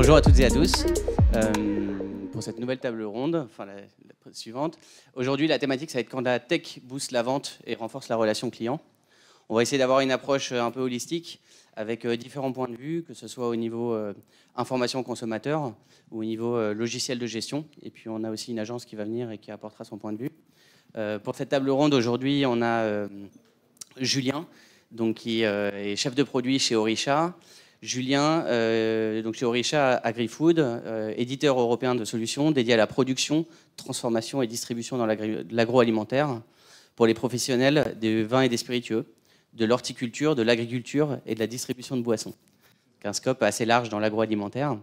Bonjour à toutes et à tous. Pour cette nouvelle table ronde, enfin la suivante. Aujourd'hui, la thématique, ça va être quand la tech booste la vente et renforce la relation client. On va essayer d'avoir une approche un peu holistique avec différents points de vue, que ce soit au niveau information consommateur ou au niveau logiciel de gestion. Et puis, on a aussi une agence qui va venir et qui apportera son point de vue. Pour cette table ronde, aujourd'hui, on a Julien, donc, qui est chef de produit chez Orisha. Julien, donc chez Orisha AgriFood, éditeur européen de solutions dédié à la production, transformation et distribution dans l'agroalimentaire pour les professionnels des vins et des spiritueux, de l'horticulture, de l'agriculture et de la distribution de boissons. Un scope assez large dans l'agroalimentaire.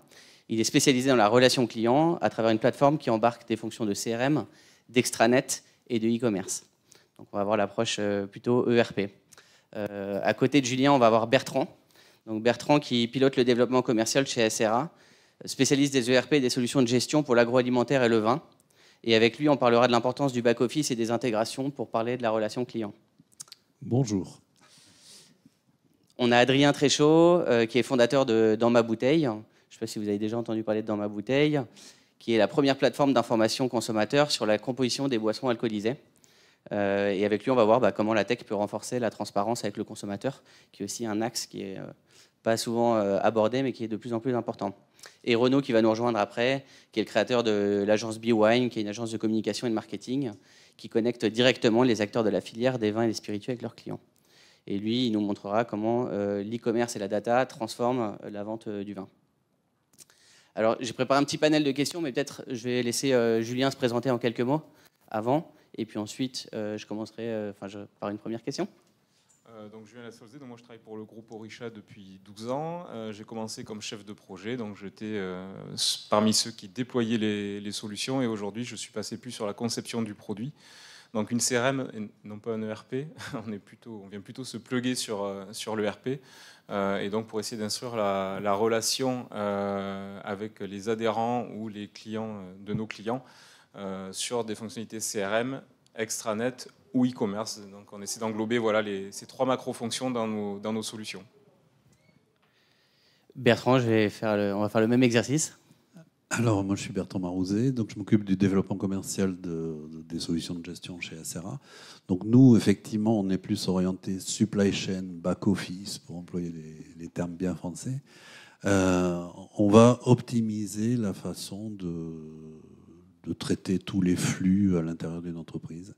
Il est spécialisé dans la relation client à travers une plateforme qui embarque des fonctions de CRM, d'extranet et de e-commerce. Donc on va avoir l'approche plutôt ERP. À côté de Julien, on va avoir Bertrand. Donc Bertrand qui pilote le développement commercial chez SRA, spécialiste des ERP et des solutions de gestion pour l'agroalimentaire et le vin. Et avec lui, on parlera de l'importance du back-office et des intégrations pour parler de la relation client. Bonjour. On a Adrien Tréchaud, qui est fondateur de Dans ma bouteille. Je ne sais pas si vous avez déjà entendu parler de Dans ma bouteille, qui est la première plateforme d'information consommateur sur la composition des boissons alcoolisées. Et avec lui, on va voir comment la tech peut renforcer la transparence avec le consommateur, qui est aussi un axe qui est pas souvent abordé, mais qui est de plus en plus important. Et Renaud, qui va nous rejoindre après, qui est le créateur de l'agence BeWine, qui est une agence de communication et de marketing, qui connecte directement les acteurs de la filière des vins et des spiritueux avec leurs clients. Et lui, il nous montrera comment l'e-commerce et la data transforment la vente du vin. Alors, j'ai préparé un petit panel de questions, mais peut-être je vais laisser Julien se présenter en quelques mots avant. Et puis ensuite, je commencerai par une première question. Donc Julien Lassauzé, donc moi je travaille pour le groupe Orisha depuis 12 ans. J'ai commencé comme chef de projet, donc j'étais parmi ceux qui déployaient les solutions. Et aujourd'hui, je suis passé plus sur la conception du produit. Donc une CRM, et non pas un ERP. On vient plutôt se plugger sur l'ERP. Et donc pour essayer d'instruire la relation avec les adhérents ou les clients de nos clients sur des fonctionnalités CRM, extranet ou e-commerce. Donc on essaie d'englober ces trois macro-fonctions dans nos solutions. Bertrand, on va faire le même exercice. Alors, moi, je suis Bertrand Marouzet, donc je m'occupe du développement commercial des solutions de gestion chez SRA. Donc nous, effectivement, on est plus orienté supply chain, back-office, pour employer les termes bien français. On va optimiser la façon de traiter tous les flux à l'intérieur d'une entreprise.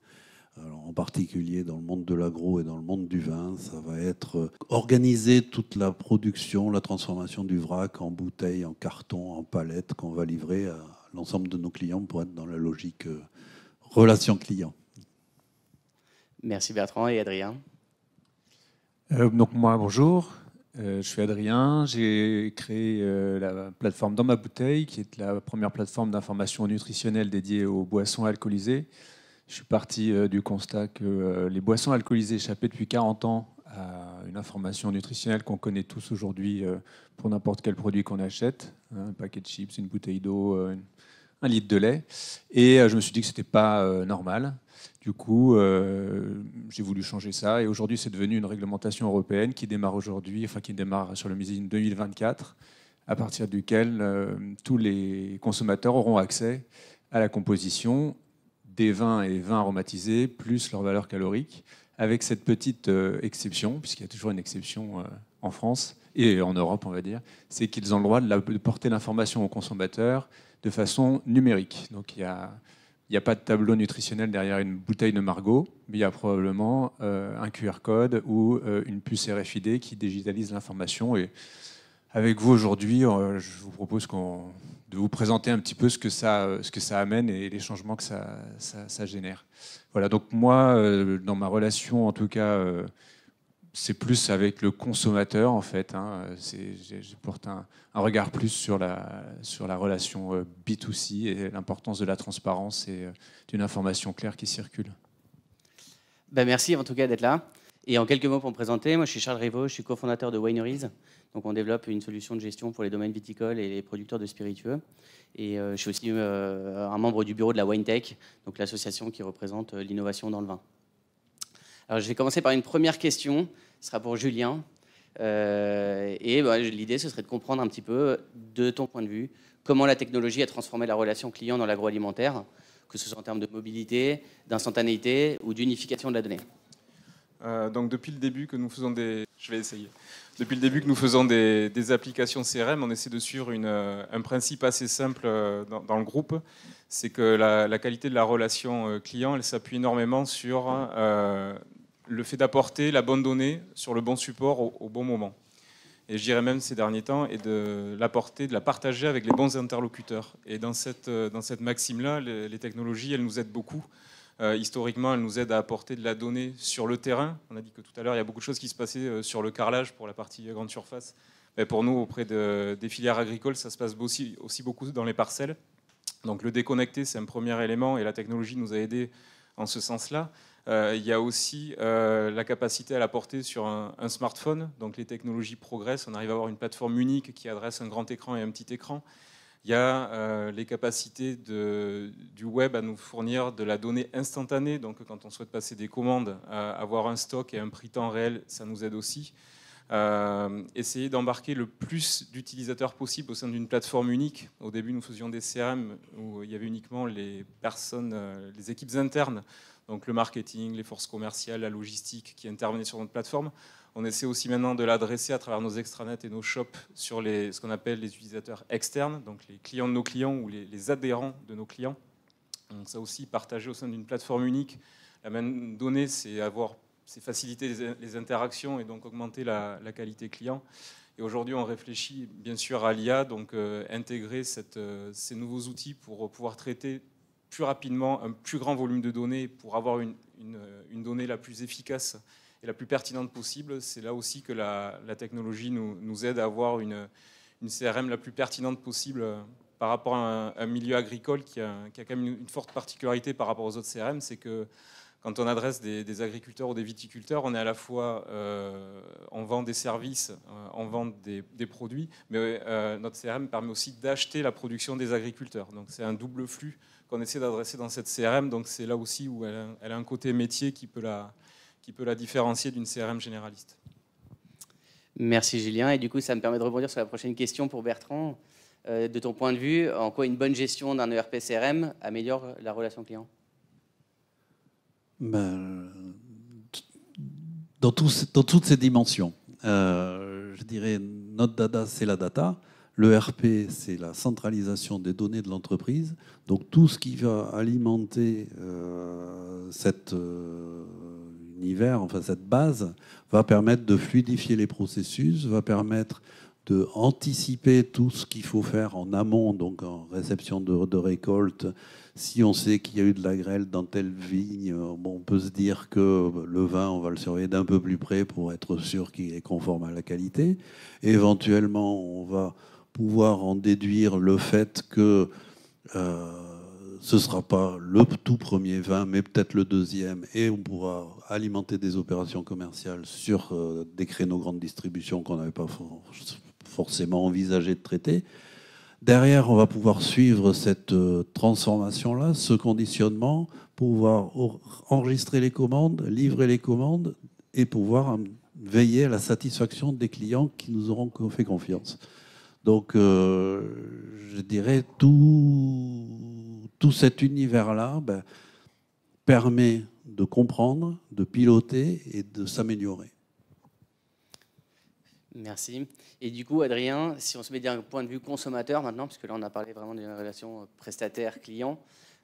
Alors, en particulier dans le monde de l'agro et dans le monde du vin, ça va être organiser toute la production, la transformation du vrac en bouteilles, en carton, en palettes qu'on va livrer à l'ensemble de nos clients pour être dans la logique relation client. Merci Bertrand. Et Adrien? Donc moi, bonjour. Je suis Adrien. J'ai créé la plateforme Dans ma bouteille, qui est la première plateforme d'information nutritionnelle dédiée aux boissons alcoolisées. Je suis parti du constat que les boissons alcoolisées échappaient depuis 40 ans à une information nutritionnelle qu'on connaît tous aujourd'hui pour n'importe quel produit qu'on achète, un paquet de chips, une bouteille d'eau, un litre de lait. Et je me suis dit que ce n'était pas normal. Du coup, j'ai voulu changer ça. Et aujourd'hui, c'est devenu une réglementation européenne qui démarre aujourd'hui, qui démarre sur le MISIN 2024, à partir duquel tous les consommateurs auront accès à la composition des vins et vins aromatisés, plus leur valeur calorique, avec cette petite exception, puisqu'il y a toujours une exception en France et en Europe, on va dire, c'est qu'ils ont le droit de porter l'information aux consommateurs de façon numérique. Donc il n'y a pas de tableau nutritionnel derrière une bouteille de Margaux, mais il y a probablement un QR code ou une puce RFID qui digitalise l'information. Et avec vous aujourd'hui, je vous propose de vous présenter un petit peu ce que ça amène et les changements que ça génère. Voilà, donc moi, dans ma relation, en tout cas, c'est plus avec le consommateur, en fait. Je porte un regard plus sur la relation B2C et l'importance de la transparence et d'une information claire qui circule. Merci en tout cas d'être là. Et en quelques mots pour me présenter, moi je suis Charles Rivaud, je suis cofondateur de Wineries. Donc on développe une solution de gestion pour les domaines viticoles et les producteurs de spiritueux. Et je suis aussi un membre du bureau de la WineTech, donc l'association qui représente l'innovation dans le vin. Alors je vais commencer par une première question, ce sera pour Julien. L'idée, ce serait de comprendre un petit peu, de ton point de vue, comment la technologie a transformé la relation client dans l'agroalimentaire, que ce soit en termes de mobilité, d'instantanéité ou d'unification de la donnée. Donc depuis le début que nous faisons Depuis le début que nous faisons des applications CRM, on essaie de suivre un principe assez simple dans le groupe, c'est que la qualité de la relation client, elle s'appuie énormément sur le fait d'apporter la bonne donnée sur le bon support au bon moment. Et je dirais même ces derniers temps, et de l'apporter, de la partager avec les bons interlocuteurs. Et dans cette maxime-là, les technologies, elles nous aident beaucoup. Historiquement, elles nous aident à apporter de la donnée sur le terrain. On a dit que tout à l'heure, il y a beaucoup de choses qui se passaient sur le carrelage pour la partie grande surface. Mais pour nous, auprès des filières agricoles, ça se passe aussi beaucoup dans les parcelles. Donc le déconnecter, c'est un premier élément, et la technologie nous a aidés en ce sens-là. Il y a aussi la capacité à la porter sur un smartphone. Donc les technologies progressent, on arrive à avoir une plateforme unique qui adresse un grand écran et un petit écran. Il y a les capacités du web à nous fournir de la donnée instantanée. Donc quand on souhaite passer des commandes, avoir un stock et un prix temps réel, ça nous aide aussi. Essayer d'embarquer le plus d'utilisateurs possible au sein d'une plateforme unique. Au début, nous faisions des CRM où il y avait uniquement les personnes, les équipes internes, donc le marketing, les forces commerciales, la logistique qui intervenaient sur notre plateforme. On essaie aussi maintenant de l'adresser à travers nos extranets et nos shops sur ce qu'on appelle les utilisateurs externes, donc les clients de nos clients ou les adhérents de nos clients. Donc ça aussi, partager au sein d'une plateforme unique. La même donnée, c'est faciliter les interactions et donc augmenter la qualité client. Et aujourd'hui, on réfléchit bien sûr à l'IA, donc intégrer ces nouveaux outils pour pouvoir traiter plus rapidement un plus grand volume de données pour avoir une donnée la plus efficace et la plus pertinente possible. C'est là aussi que la technologie nous aide à avoir une CRM la plus pertinente possible par rapport à un milieu agricole qui a quand même une forte particularité par rapport aux autres CRM, c'est que quand on adresse des agriculteurs ou des viticulteurs, on est à la fois, on vend des services, on vend des produits, mais notre CRM permet aussi d'acheter la production des agriculteurs. Donc c'est un double flux qu'on essaie d'adresser dans cette CRM. Donc c'est là aussi où elle a un côté métier qui peut la différencier d'une CRM généraliste. Merci Julien. Et du coup, ça me permet de rebondir sur la prochaine question pour Bertrand. De ton point de vue, en quoi une bonne gestion d'un ERP CRM améliore la relation client ? Dans toutes ces dimensions. Je dirais, notre data, c'est la data. L'ERP, c'est la centralisation des données de l'entreprise. Donc tout ce qui va alimenter cet univers, enfin cette base, va permettre de fluidifier les processus, va permettre d'anticiper tout ce qu'il faut faire en amont, donc en réception de récolte. Si on sait qu'il y a eu de la grêle dans telle vigne, on peut se dire que le vin, on va le surveiller d'un peu plus près pour être sûr qu'il est conforme à la qualité. Et éventuellement, on va pouvoir en déduire le fait que ce ne sera pas le tout premier vin, mais peut-être le deuxième, et on pourra alimenter des opérations commerciales sur des créneaux grande distribution qu'on n'avait pas forcément envisagé de traiter. Derrière, on va pouvoir suivre cette transformation-là, ce conditionnement, pouvoir enregistrer les commandes, livrer les commandes et pouvoir veiller à la satisfaction des clients qui nous auront fait confiance. Donc, je dirais, tout cet univers-là permet de comprendre, de piloter et de s'améliorer. Merci. Et du coup, Adrien, si on se met d'un point de vue consommateur maintenant, parce que là, on a parlé vraiment d'une relation prestataire-client,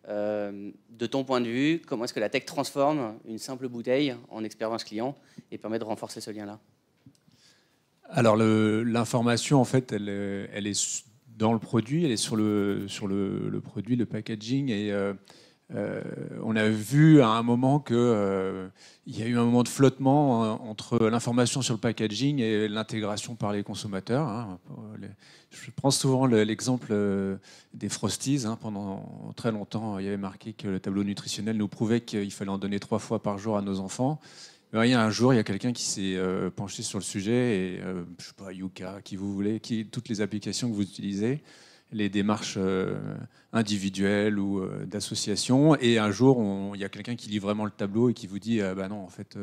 de ton point de vue, comment est-ce que la tech transforme une simple bouteille en expérience client et permet de renforcer ce lien-là ? Alors, l'information, en fait, elle est dans le produit, elle est sur le produit, le packaging. Et on a vu à un moment qu'il y a eu un moment de flottement entre l'information sur le packaging et l'intégration par les consommateurs. Hein. Je prends souvent l'exemple des Frosties. Hein. Pendant très longtemps, il y avait marqué que le tableau nutritionnel nous prouvait qu'il fallait en donner 3 fois par jour à nos enfants. Il y a un jour, il y a quelqu'un qui s'est penché sur le sujet et je sais pas, Yuka, qui vous voulez, toutes les applications que vous utilisez, les démarches individuelles ou d'association. Et un jour, il y a quelqu'un qui lit vraiment le tableau et qui vous dit bah non, en fait,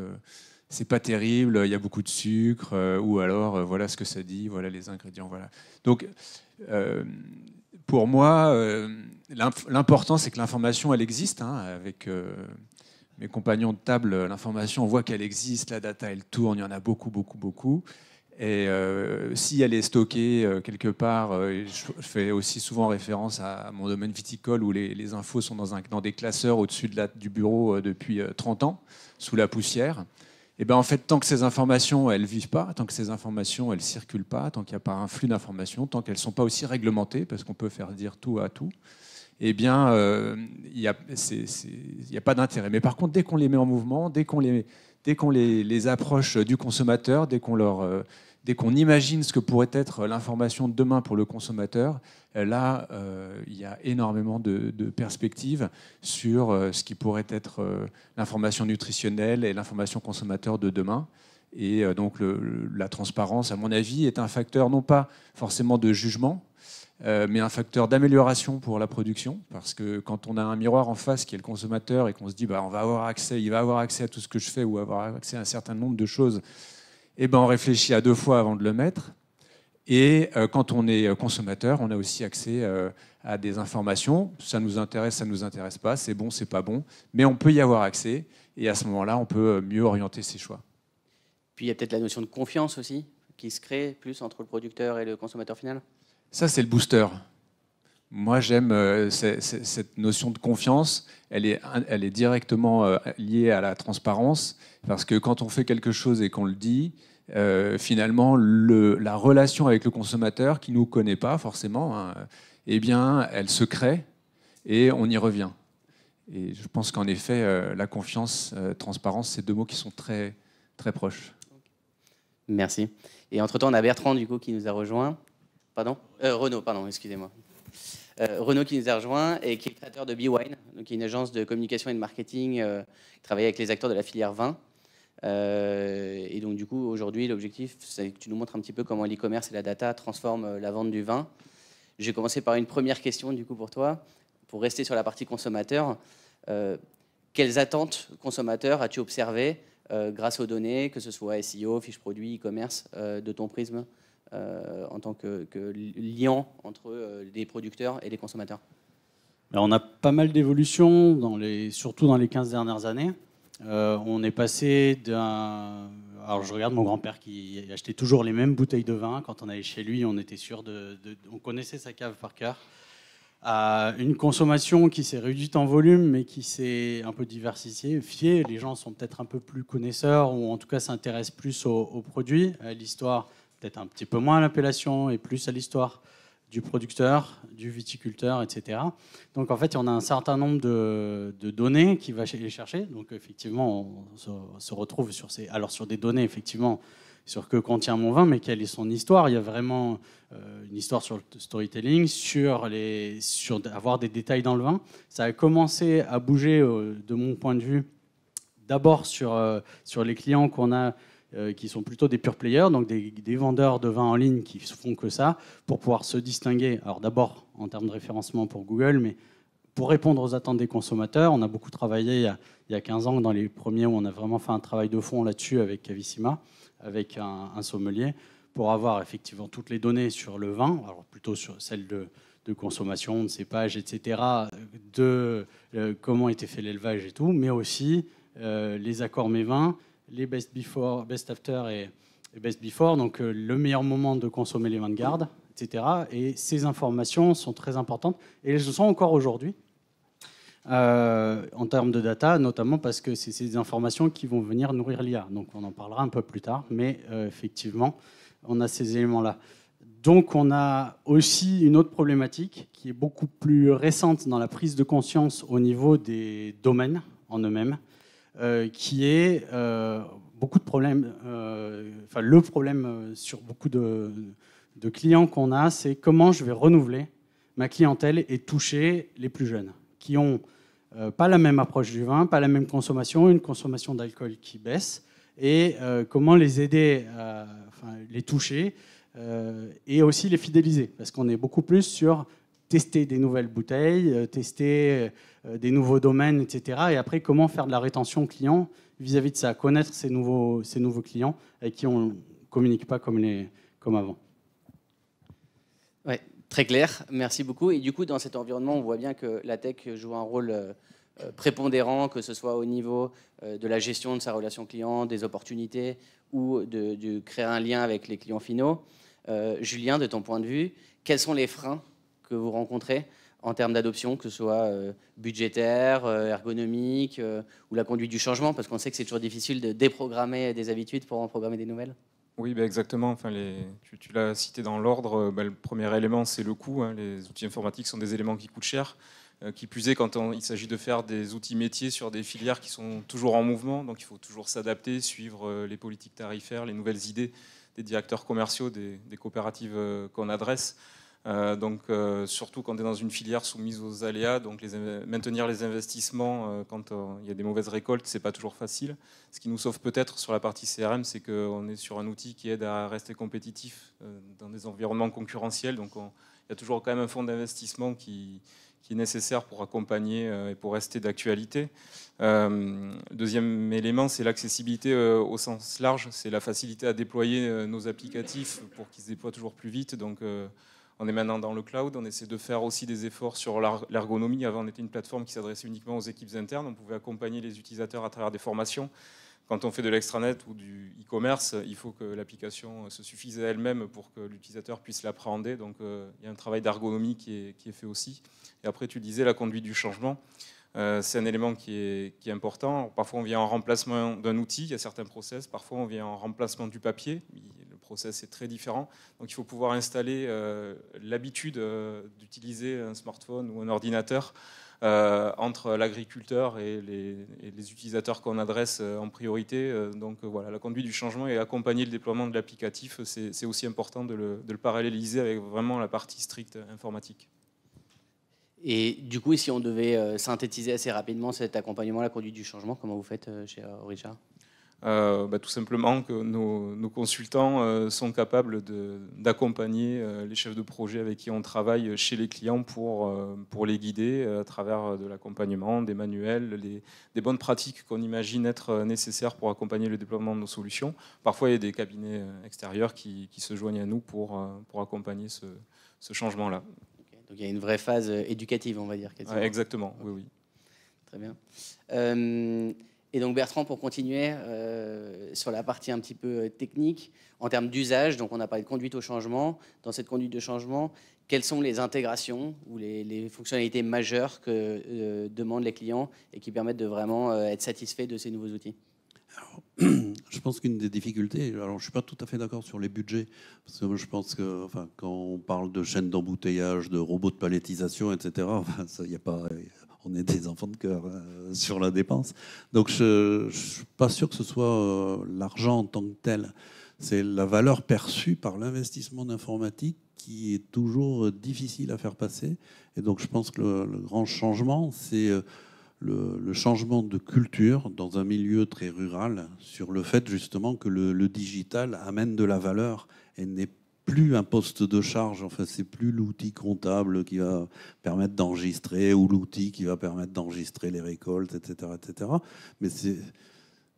c'est pas terrible, il y a beaucoup de sucre, ou alors voilà ce que ça dit, voilà les ingrédients, voilà. Donc pour moi, l'important c'est que l'information elle existe, hein, avec mes compagnons de table, l'information on voit qu'elle existe, la data elle tourne, il y en a beaucoup, beaucoup, beaucoup. Et si elle est stockée quelque part, je fais aussi souvent référence à mon domaine viticole où les infos sont dans des classeurs au-dessus du bureau depuis 30 ans, sous la poussière. Et ben en fait, tant que ces informations elles vivent pas, tant que ces informations elles circulent pas, tant qu'il n'y a pas un flux d'informations, tant qu'elles ne sont pas aussi réglementées, parce qu'on peut faire dire tout à tout, eh bien il n'y a pas d'intérêt. Mais par contre, dès qu'on les met en mouvement, dès qu'on les approche du consommateur, dès qu'on imagine ce que pourrait être l'information de demain pour le consommateur, là, il y a énormément de perspectives sur ce qui pourrait être l'information nutritionnelle et l'information consommateur de demain. Et donc la transparence, à mon avis, est un facteur non pas forcément de jugement, mais un facteur d'amélioration pour la production, parce que quand on a un miroir en face qui est le consommateur et qu'on se dit bah, il va avoir accès à tout ce que je fais ou avoir accès à un certain nombre de choses, et ben on réfléchit à 2 fois avant de le mettre. Et quand on est consommateur, on a aussi accès à des informations. Ça nous intéresse pas, c'est bon, c'est pas bon, mais on peut y avoir accès. Et à ce moment-là, on peut mieux orienter ses choix. Puis il y a peut-être la notion de confiance aussi qui se crée plus entre le producteur et le consommateur final. Ça, c'est le booster. Moi, j'aime cette notion de confiance. Elle est directement liée à la transparence, parce que quand on fait quelque chose et qu'on le dit, finalement, la relation avec le consommateur, qui ne nous connaît pas forcément, hein, eh bien, elle se crée et on y revient. Et je pense qu'en effet, la confiance, transparence, c'est 2 mots qui sont très, très proches. Merci. Et entre-temps, on a Bertrand, du coup, qui nous a rejoint. Renaud, excusez-moi. Renaud qui nous a rejoint et qui est créateur de BeWine, donc qui est une agence de communication et de marketing qui travaille avec les acteurs de la filière vin. Et donc, du coup, aujourd'hui, l'objectif, c'est que tu nous montres un petit peu comment l'e-commerce et la data transforment la vente du vin. J'ai commencé par une première question, du coup, pour toi. Pour rester sur la partie consommateur, quelles attentes consommateurs as-tu observées grâce aux données, que ce soit SEO, fiches produits, e-commerce, de ton prisme en tant que liant entre les producteurs et les consommateurs? Alors, on a pas mal d'évolutions, surtout dans les 15 dernières années. On est passé d'un... Alors, je regarde mon grand-père qui achetait toujours les mêmes bouteilles de vin. Quand on allait chez lui, on était sûr on connaissait sa cave par cœur. À une consommation qui s'est réduite en volume, mais qui s'est un peu diversifiée. Les gens sont peut-être un peu plus connaisseurs, ou en tout cas s'intéressent plus aux produits, à l'histoire, peut-être un petit peu moins à l'appellation, et plus à l'histoire du producteur, du viticulteur, etc. Donc en fait, on a un certain nombre de données qui va les chercher. Donc effectivement, on se retrouve sur des données, effectivement, sur que contient mon vin, mais quelle est son histoire. Il y a vraiment une histoire sur le storytelling, sur avoir des détails dans le vin. Ça a commencé à bouger, de mon point de vue, d'abord sur les clients qu'on a, qui sont plutôt des pure players, donc des vendeurs de vin en ligne qui font que ça, pour pouvoir se distinguer. Alors d'abord en termes de référencement pour Google, mais pour répondre aux attentes des consommateurs. On a beaucoup travaillé il y a 15 ans, dans les premiers où on a vraiment fait un travail de fond là-dessus avec Cavissima, avec un sommelier, pour avoir effectivement toutes les données sur le vin, alors plutôt sur celles de consommation, de cépage, etc., de comment était fait l'élevage et tout, mais aussi les accords mets-vins, les best before, best after et best before, donc le meilleur moment de consommer les vins de garde, etc. Et ces informations sont très importantes, et elles le sont encore aujourd'hui, en termes de data, notamment parce que c'est ces informations qui vont venir nourrir l'IA. Donc on en parlera un peu plus tard, mais effectivement, on a ces éléments-là. Donc on a aussi une autre problématique qui est beaucoup plus récente dans la prise de conscience au niveau des domaines en eux-mêmes, qui est beaucoup de problèmes, le problème sur beaucoup de clients qu'on a, c'est comment je vais renouveler ma clientèle et toucher les plus jeunes, qui ont pas la même approche du vin, pas la même consommation, une consommation d'alcool qui baisse, et comment les aider, les toucher, et aussi les fidéliser, parce qu'on est beaucoup plus sur tester des nouvelles bouteilles, tester des nouveaux domaines, etc. Et après, comment faire de la rétention client vis-à-vis de ça, connaître ces nouveaux clients avec qui on ne communique pas comme avant. Ouais, très clair, merci beaucoup. Et du coup, dans cet environnement, on voit bien que la tech joue un rôle prépondérant, que ce soit au niveau de la gestion de sa relation client, des opportunités ou de créer un lien avec les clients finaux. Julien, de ton point de vue, quels sont les freins que vous rencontrez en termes d'adoption, que ce soit budgétaire, ergonomique ou la conduite du changement, parce qu'on sait que c'est toujours difficile de déprogrammer des habitudes pour en programmer des nouvelles. Oui, exactement. Enfin, tu l'as cité dans l'ordre. Le premier élément, c'est le coût. Les outils informatiques sont des éléments qui coûtent cher. Qui plus est, quand il s'agit de faire des outils métiers sur des filières qui sont toujours en mouvement, donc il faut toujours s'adapter, suivre les politiques tarifaires, les nouvelles idées des directeurs commerciaux, des coopératives qu'on adresse. Surtout quand on est dans une filière soumise aux aléas, donc maintenir les investissements quand il y a des mauvaises récoltes, c'est pas toujours facile. Ce qui nous sauve peut-être sur la partie CRM, c'est qu'on est sur un outil qui aide à rester compétitif dans des environnements concurrentiels. Donc il y a toujours quand même un fonds d'investissement qui est nécessaire pour accompagner et pour rester d'actualité. Deuxième élément, c'est l'accessibilité au sens large, c'est la facilité à déployer nos applicatifs pour qu'ils se déploient toujours plus vite. Donc on est maintenant dans le cloud, on essaie de faire aussi des efforts sur l'ergonomie. Avant, on était une plateforme qui s'adressait uniquement aux équipes internes, on pouvait accompagner les utilisateurs à travers des formations. Quand on fait de l'extranet ou du e-commerce, il faut que l'application se suffise à elle-même pour que l'utilisateur puisse l'appréhender. Donc il y a un travail d'ergonomie qui est fait aussi. Et après, tu disais la conduite du changement. C'est un élément qui est important. Parfois, on vient en remplacement d'un outil, il y a certains process. Parfois, on vient en remplacement du papier. Le process est très différent. Donc il faut pouvoir installer l'habitude d'utiliser un smartphone ou un ordinateur entre l'agriculteur et les utilisateurs qu'on adresse en priorité. Voilà, la conduite du changement et accompagner le déploiement de l'applicatif, c'est aussi important de le paralléliser avec vraiment la partie stricte informatique. Et du coup, si on devait synthétiser assez rapidement cet accompagnement à la conduite du changement, comment vous faites chez Orisha ? Tout simplement que nos consultants sont capables d'accompagner les chefs de projet avec qui on travaille chez les clients pour les guider à travers de l'accompagnement, des manuels, des bonnes pratiques qu'on imagine être nécessaires pour accompagner le déploiement de nos solutions. Parfois, il y a des cabinets extérieurs qui se joignent à nous pour accompagner ce changement-là. Okay. Donc il y a une vraie phase éducative, on va dire. Ouais, exactement, oui. Très bien. Et donc Bertrand, pour continuer sur la partie un petit peu technique, en termes d'usage, donc on a parlé de conduite au changement. Dans cette conduite de changement, quelles sont les intégrations ou les fonctionnalités majeures que demandent les clients et qui permettent de vraiment être satisfaits de ces nouveaux outils ? Alors, je pense qu'une des difficultés, alors je ne suis pas tout à fait d'accord sur les budgets, parce que moi, je pense que quand on parle de chaînes d'embouteillage, de robots de palettisation, etc., il n'y a pas... On est des enfants de cœur sur la dépense. Donc je ne suis pas sûr que ce soit l'argent en tant que tel. C'est la valeur perçue par l'investissement d'informatique qui est toujours difficile à faire passer. Et donc je pense que le grand changement, c'est le changement de culture dans un milieu très rural sur le fait justement que le digital amène de la valeur et n'est plus un poste de charge, enfin c'est plus l'outil comptable qui va permettre d'enregistrer ou l'outil qui va permettre d'enregistrer les récoltes, etc., etc. Mais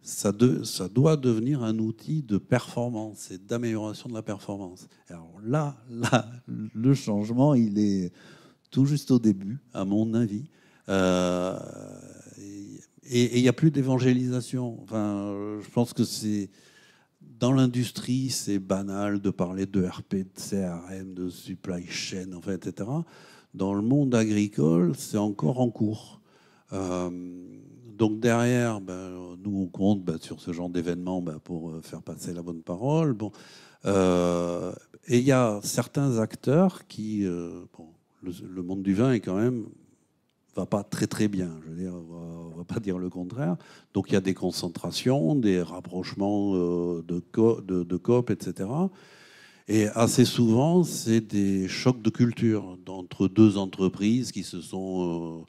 ça doit devenir un outil de performance et d'amélioration de la performance. Alors là, le changement, il est tout juste au début, à mon avis. Et il n'y a plus d'évangélisation. Enfin, je pense que c'est... Dans l'industrie, c'est banal de parler de RP, de CRM, de supply chain, en fait, etc. Dans le monde agricole, c'est encore en cours. Donc derrière, nous, on compte sur ce genre d'événements pour faire passer la bonne parole. Bon. Et il y a certains acteurs qui... le monde du vin est quand même... va pas très très bien, je veux dire, on va pas dire le contraire. Donc il y a des concentrations, des rapprochements de COP, etc. Et assez souvent, c'est des chocs de culture entre deux entreprises qui se sont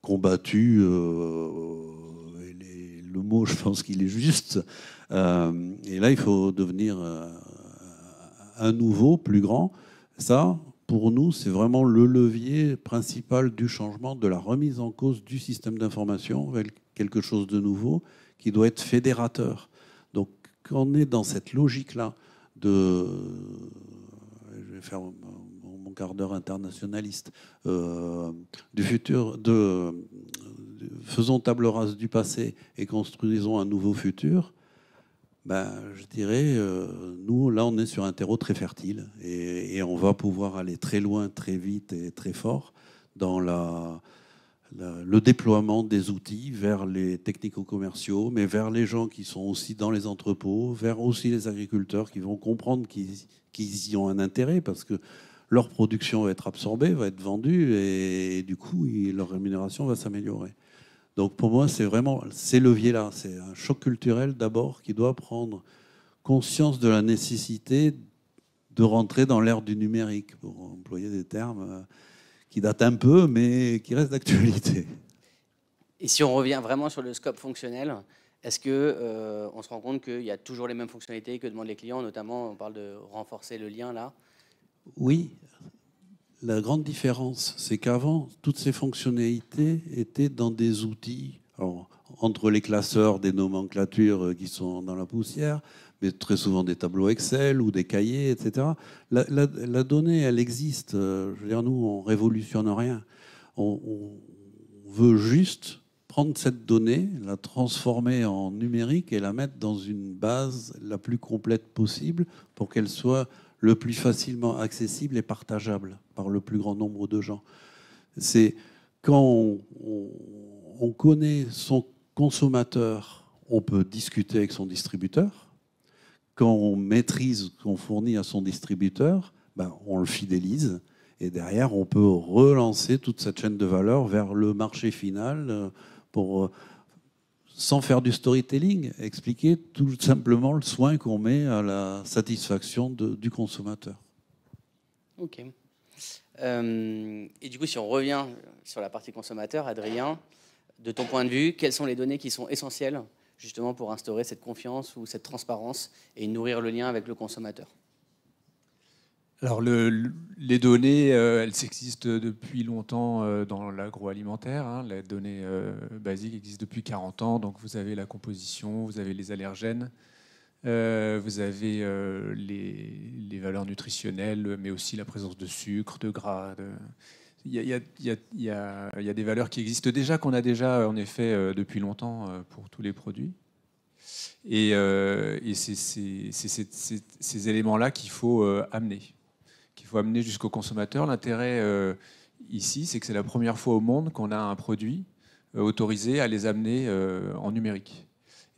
combattues. Le mot, je pense qu'il est juste. Et là, il faut devenir un nouveau, plus grand. Ça, pour nous, c'est vraiment le levier principal du changement, de la remise en cause du système d'information vers quelque chose de nouveau qui doit être fédérateur. Donc, quand on est dans cette logique-là je vais faire mon quart d'heure internationaliste, du futur, faisons table rase du passé et construisons un nouveau futur, je dirais, nous, là, on est sur un terreau très fertile et on va pouvoir aller très loin, très vite et très fort dans le déploiement des outils vers les technico-commerciaux, mais vers les gens qui sont aussi dans les entrepôts, vers aussi les agriculteurs qui vont comprendre qu'ils y ont un intérêt parce que leur production va être absorbée, va être vendue et du coup, leur rémunération va s'améliorer. Donc pour moi, c'est vraiment ces leviers-là. C'est un choc culturel d'abord qui doit prendre conscience de la nécessité de rentrer dans l'ère du numérique, pour employer des termes qui datent un peu, mais qui restent d'actualité. Et si on revient vraiment sur le scope fonctionnel, est-ce qu'on se rend compte qu'il y a toujours les mêmes fonctionnalités que demandent les clients, notamment on parle de renforcer le lien là? Oui. La grande différence, c'est qu'avant, toutes ces fonctionnalités étaient dans des outils, alors, entre les classeurs des nomenclatures qui sont dans la poussière, mais très souvent des tableaux Excel ou des cahiers, etc. La donnée, elle existe. Je veux dire, nous, on ne révolutionne rien. On veut juste prendre cette donnée, la transformer en numérique et la mettre dans une base la plus complète possible pour qu'elle soit le plus facilement accessible et partageable par le plus grand nombre de gens. C'est quand on connaît son consommateur, on peut discuter avec son distributeur. Quand on maîtrise ce qu'on fournit à son distributeur, on le fidélise. Et derrière, on peut relancer toute cette chaîne de valeur vers le marché final pour, sans faire du storytelling, expliquer tout simplement le soin qu'on met à la satisfaction du consommateur. Ok. Et du coup, si on revient sur la partie consommateur, Adrien, de ton point de vue, quelles sont les données qui sont essentielles justement pour instaurer cette confiance ou cette transparence et nourrir le lien avec le consommateur? Alors les données, elles existent depuis longtemps dans l'agroalimentaire. Les données basiques existent depuis 40 ans. Donc vous avez la composition, vous avez les allergènes, vous avez les valeurs nutritionnelles, mais aussi la présence de sucre, de gras. Il y a des valeurs qui existent déjà, qu'on a déjà en effet depuis longtemps pour tous les produits. Et c'est ces éléments-là qu'il faut amener. Qu'il faut amener jusqu'au consommateur. L'intérêt ici, c'est que c'est la première fois au monde qu'on a un produit autorisé à les amener en numérique.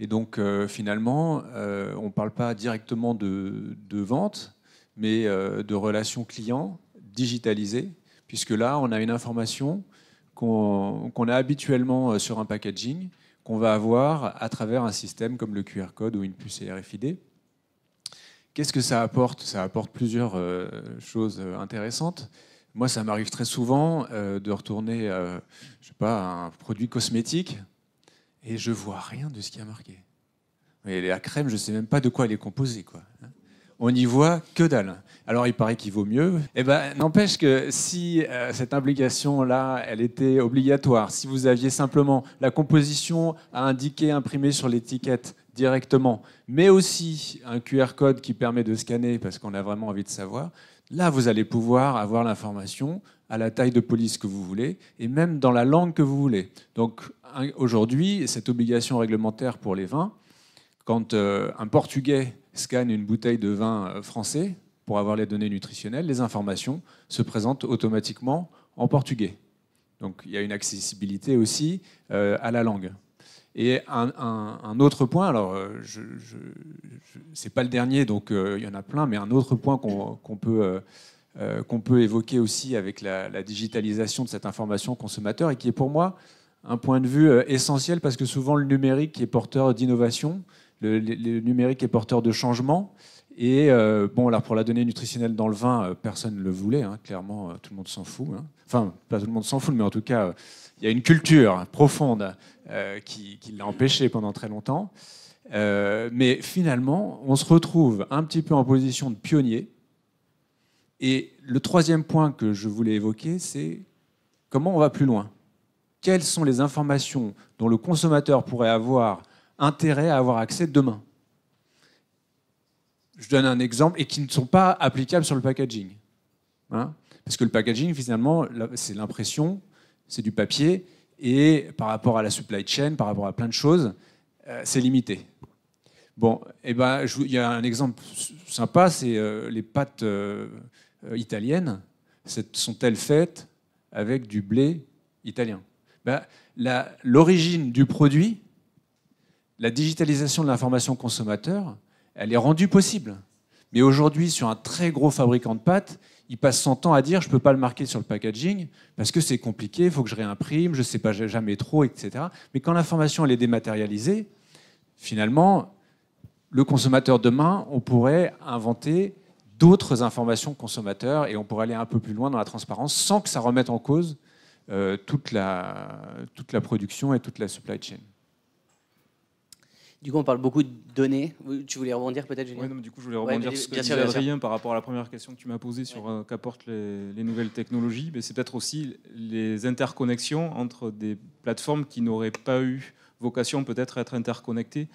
Et donc, finalement, on ne parle pas directement de vente, mais de relations clients digitalisées, puisque là, on a une information qu'on a habituellement sur un packaging, qu'on va avoir à travers un système comme le QR code ou une puce RFID. Qu'est-ce que ça apporte? Ça apporte plusieurs choses intéressantes. Moi, ça m'arrive très souvent de retourner je sais pas, un produit cosmétique et je vois rien de ce qui a marqué. Mais la crème, je ne sais même pas de quoi elle est composée, quoi. On n'y voit que dalle. Alors, il paraît qu'il vaut mieux. N'empêche que si cette implication-là, elle était obligatoire, si vous aviez simplement la composition à indiquer, imprimée sur l'étiquette directement, mais aussi un QR code qui permet de scanner parce qu'on a vraiment envie de savoir, là, vous allez pouvoir avoir l'information à la taille de police que vous voulez et même dans la langue que vous voulez. Donc, aujourd'hui, cette obligation réglementaire pour les vins, quand un Portugais scanne une bouteille de vin français pour avoir les données nutritionnelles, les informations se présentent automatiquement en portugais. Donc il y a une accessibilité aussi à la langue. Et un autre point, alors c'est pas le dernier, donc il y en a plein, mais un autre point qu'on peut évoquer aussi avec la digitalisation de cette information consommateur et qui est pour moi un point de vue essentiel parce que souvent le numérique est porteur d'innovation. Le numérique est porteur de changement. Et alors pour la donnée nutritionnelle dans le vin, personne ne le voulait. Clairement, tout le monde s'en fout. Enfin, pas tout le monde s'en fout, mais en tout cas, il y a une culture profonde qui l'a empêché pendant très longtemps. Mais finalement, on se retrouve un petit peu en position de pionnier. Et le troisième point que je voulais évoquer, c'est comment on va plus loin. Quelles sont les informations dont le consommateur pourrait avoir intérêt à avoir accès demain? Je donne un exemple, et qui ne sont pas applicables sur le packaging. Hein, parce que le packaging, finalement, c'est l'impression, c'est du papier, et par rapport à la supply chain, par rapport à plein de choses, c'est limité. Bon, il y a un exemple sympa, c'est les pâtes italiennes. Sont-elles faites avec du blé italien? L'origine du produit, la digitalisation de l'information consommateur, elle est rendue possible. Mais aujourd'hui, sur un très gros fabricant de pâtes, il passe son temps à dire « je ne peux pas le marquer sur le packaging parce que c'est compliqué, il faut que je réimprime, je ne sais pas jamais trop, etc. » Mais quand l'information elle est dématérialisée, finalement, le consommateur demain, on pourrait inventer d'autres informations consommateurs et on pourrait aller un peu plus loin dans la transparence sans que ça remette en cause toute la production et toute la supply chain. Du coup, on parle beaucoup de données. Tu voulais rebondir peut-être, Julien? Oui, du coup, je voulais rebondir sur ce que disait Adrien par rapport à la première question que tu m'as posée sur qu'apportent les nouvelles technologies. Mais c'est peut-être aussi les interconnexions entre des plateformes qui n'auraient pas eu vocation peut-être à être interconnectées.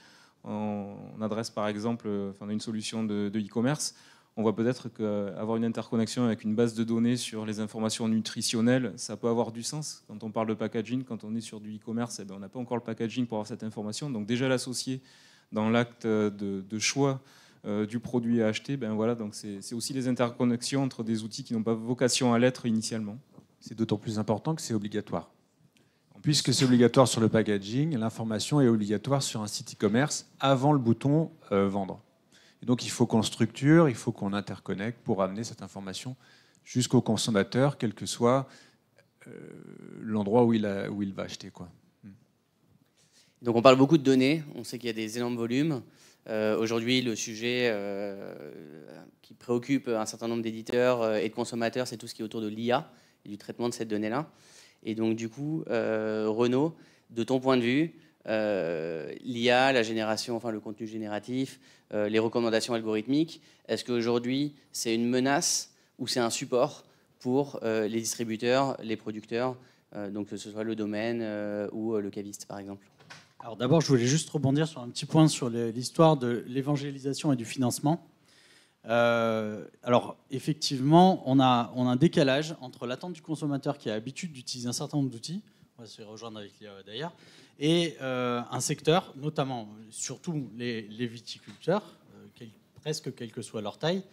On adresse par exemple une solution de e-commerce. On voit peut-être qu'avoir une interconnexion avec une base de données sur les informations nutritionnelles, ça peut avoir du sens. Quand on parle de packaging, quand on est sur du e-commerce, on n'a pas encore le packaging pour avoir cette information. Donc déjà l'associer dans l'acte de choix du produit à acheter, donc c'est aussi les interconnexions entre des outils qui n'ont pas vocation à l'être initialement. C'est d'autant plus important que c'est obligatoire. Puisque c'est obligatoire sur le packaging, l'information est obligatoire sur un site e-commerce avant le bouton vendre. Et donc il faut qu'on structure, il faut qu'on interconnecte pour amener cette information jusqu'au consommateur, quel que soit l'endroit où il va acheter, quoi. Donc on parle beaucoup de données, on sait qu'il y a des énormes volumes. Aujourd'hui, le sujet qui préoccupe un certain nombre d'éditeurs et de consommateurs, c'est tout ce qui est autour de l'IA et du traitement de cette donnée-là. Et donc du coup, Renaud, de ton point de vue, l'IA, la génération, le contenu génératif, les recommandations algorithmiques, est-ce qu'aujourd'hui c'est une menace ou c'est un support pour les distributeurs, les producteurs, donc que ce soit le domaine ou le caviste par exemple? Alors d'abord, je voulais juste rebondir sur un petit point sur l'histoire de l'évangélisation et du financement. Alors effectivement, on a un décalage entre l'attente du consommateur qui a l'habitude d'utiliser un certain nombre d'outils, on va se rejoindre avec l'IA d'ailleurs, et un secteur, notamment, surtout les viticulteurs, presque quelle que soit leur taille,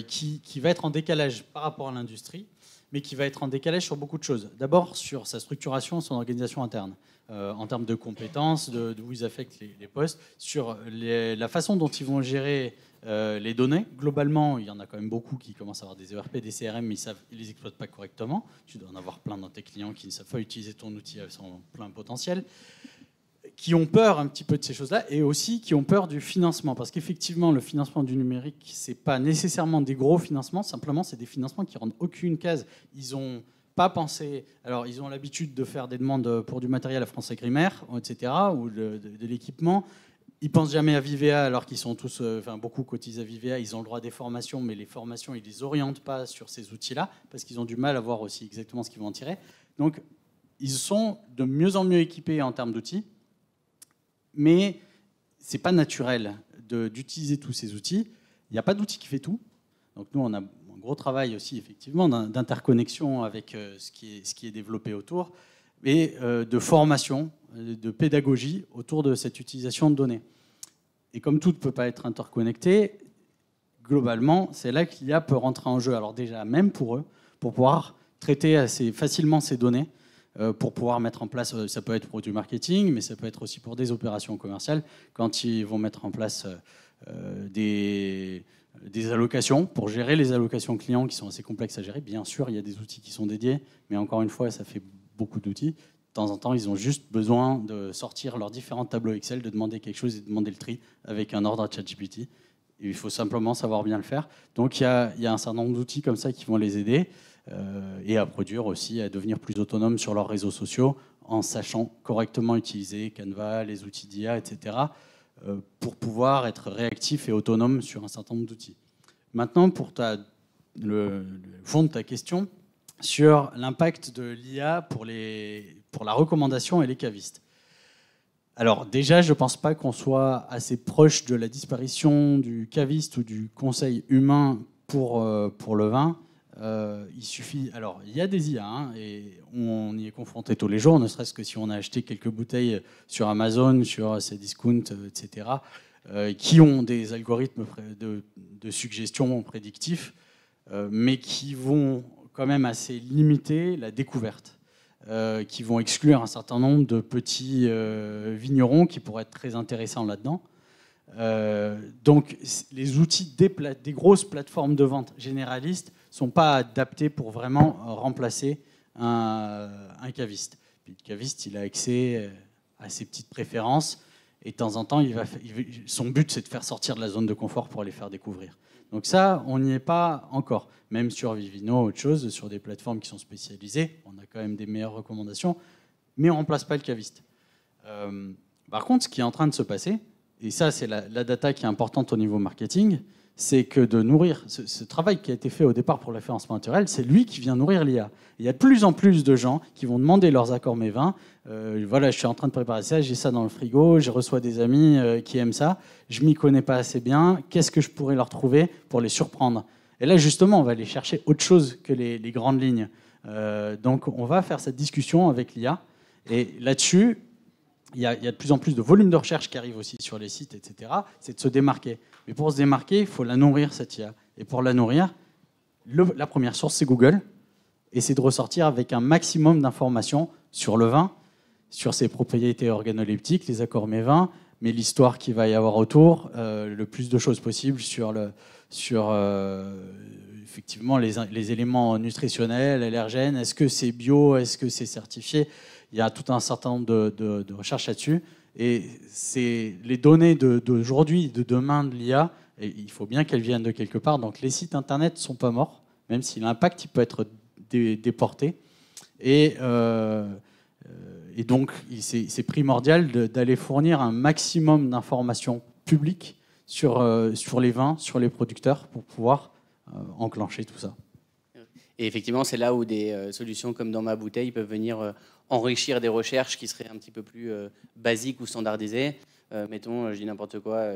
qui va être en décalage par rapport à l'industrie, mais qui va être en décalage sur beaucoup de choses. D'abord sur sa structuration, son organisation interne, en termes de compétences, d'où ils affectent les postes, sur la façon dont ils vont gérer les données. Globalement, il y en a quand même beaucoup qui commencent à avoir des ERP, des CRM, mais ils les exploitent pas correctement. Tu dois en avoir plein dans tes clients qui ne savent pas utiliser ton outil à son plein potentiel, qui ont peur un petit peu de ces choses-là, et aussi qui ont peur du financement. Parce qu'effectivement, le financement du numérique, c'est pas nécessairement des gros financements, simplement c'est des financements qui rendent aucune case. Ils ont pas pensé... Alors, ils ont l'habitude de faire des demandes pour du matériel à France Agrimaire, etc., ou de l'équipement. Ils pensent jamais à Vivea, alors qu'ils sont tous, beaucoup cotisent à Vivea. Ils ont le droit des formations, mais les formations, ils les orientent pas sur ces outils-là, parce qu'ils ont du mal à voir aussi exactement ce qu'ils vont en tirer. Donc, ils sont de mieux en mieux équipés en termes d'outils, mais c'est pas naturel d'utiliser tous ces outils. Il n'y a pas d'outil qui fait tout. Donc, nous, on a un gros travail aussi, effectivement, d'interconnexion avec ce qui est développé autour, et de formation, de pédagogie autour de cette utilisation de données. Et comme tout ne peut pas être interconnecté, globalement, c'est là que l'IA peut rentrer en jeu. Alors déjà, même pour eux, pour pouvoir traiter assez facilement ces données, pour pouvoir mettre en place, ça peut être pour du marketing, mais ça peut être aussi pour des opérations commerciales, quand ils vont mettre en place des allocations, pour gérer les allocations clients qui sont assez complexes à gérer. Bien sûr, il y a des outils qui sont dédiés, mais encore une fois, ça fait beaucoup d'outils. De temps en temps, ils ont juste besoin de sortir leurs différents tableaux Excel, de demander quelque chose et de demander le tri avec un ordre à ChatGPT. Et il faut simplement savoir bien le faire. Donc il y a un certain nombre d'outils comme ça qui vont les aider et à produire aussi, à devenir plus autonomes sur leurs réseaux sociaux en sachant correctement utiliser Canva, les outils d'IA, etc. Pour pouvoir être réactif et autonome sur un certain nombre d'outils. Maintenant, pour ta le fond de ta question sur l'impact de l'IA pour la recommandation et les cavistes. Alors déjà, je ne pense pas qu'on soit assez proche de la disparition du caviste ou du conseil humain pour le vin. Il suffit. Alors, il y a des IA hein, et on y est confronté tous les jours, ne serait-ce que si on a acheté quelques bouteilles sur Amazon, sur Cdiscount, etc., qui ont des algorithmes de suggestion prédictifs, mais qui vont quand même assez limiter la découverte, qui vont exclure un certain nombre de petits vignerons qui pourraient être très intéressants là-dedans. Donc, les outils des grosses plateformes de vente généralistes ne sont pas adaptés pour vraiment remplacer un caviste. Puis le caviste, il a accès à ses petites préférences et de temps en temps, son but, c'est de faire sortir de la zone de confort pour les faire découvrir. Donc ça, on n'y est pas encore. Même sur Vivino, autre chose, sur des plateformes qui sont spécialisées, on a quand même des meilleures recommandations, mais on ne remplace pas le caviste. Par contre, ce qui est en train de se passer, et ça, c'est la data qui est importante au niveau marketing, c'est que de nourrir ce travail qui a été fait au départ pour le référencement naturel, c'est lui qui vient nourrir l'IA. Il y a de plus en plus de gens qui vont demander leurs accords mévins. Voilà, je suis en train de préparer ça, j'ai ça dans le frigo, je reçois des amis qui aiment ça, je m'y connais pas assez bien, qu'est-ce que je pourrais leur trouver pour les surprendre? Et là, justement, on va aller chercher autre chose que les grandes lignes. Donc, on va faire cette discussion avec l'IA. Et là-dessus, il y a de plus en plus de volume de recherche qui arrive aussi sur les sites, etc. C'est de se démarquer. Mais pour se démarquer, il faut la nourrir, cette IA. Et pour la nourrir, la première source, c'est Google. Et c'est de ressortir avec un maximum d'informations sur le vin, sur ses propriétés organoleptiques, les accords mévins, mais l'histoire qu'il va y avoir autour, le plus de choses possibles sur effectivement les éléments nutritionnels, allergènes. Est-ce que c'est bio? Est-ce que c'est certifié? Il y a tout un certain nombre de recherches là-dessus. Et c'est les données d'aujourd'hui, de demain de l'IA, et il faut bien qu'elles viennent de quelque part. Donc les sites Internet ne sont pas morts, même si l'impact il peut être déporté. Et donc c'est primordial d'aller fournir un maximum d'informations publiques sur les vins, sur les producteurs, pour pouvoir enclencher tout ça. Et effectivement, c'est là où des solutions comme Dans ma bouteille peuvent venir enrichir des recherches qui seraient un petit peu plus basiques ou standardisées. Mettons, je dis n'importe quoi,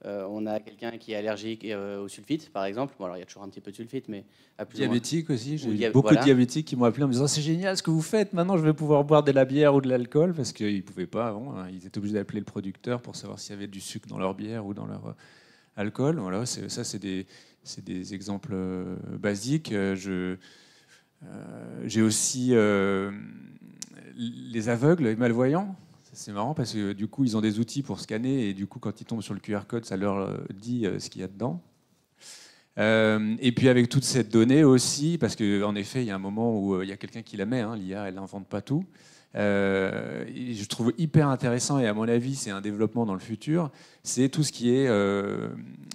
on a quelqu'un qui est allergique au sulfite, par exemple. Bon, alors il y a toujours un petit peu de sulfite, mais à plus diabétique aussi. J'ai eu beaucoup de diabétiques qui m'ont appelé en me disant c'est génial ce que vous faites. Maintenant, je vais pouvoir boire de la bière ou de l'alcool parce qu'ils ne pouvaient pas avant. Hein. Ils étaient obligés d'appeler le producteur pour savoir s'il y avait du sucre dans leur bière ou dans leur alcool. Voilà, ça, c'est des exemples basiques. J'ai aussi les aveugles et malvoyants. C'est marrant parce que du coup, ils ont des outils pour scanner et du coup, quand ils tombent sur le QR code, ça leur dit ce qu'il y a dedans. Et puis avec toute cette donnée aussi, parce qu'en effet, il y a un moment où il y a quelqu'un qui la met, hein, l'IA, elle n'invente pas tout. Et je trouve hyper intéressant, et à mon avis, c'est un développement dans le futur, c'est tout ce qui est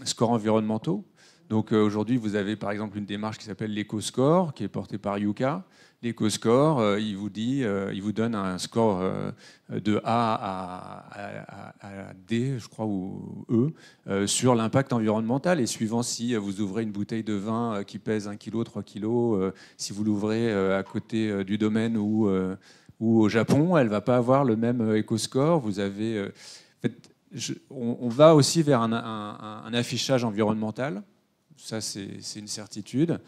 scores environnementaux. Donc aujourd'hui, vous avez par exemple une démarche qui s'appelle l'EcoScore, qui est portée par Yuka. L'EcoScore, il vous donne un score de A à D, je crois, ou E, sur l'impact environnemental. Et suivant si vous ouvrez une bouteille de vin qui pèse 1 kg, 3 kg, si vous l'ouvrez à côté du domaine ou au Japon, elle ne va pas avoir le même EcoScore. Vous avez, en fait, on va aussi vers un affichage environnemental. Ça, c'est une certitude.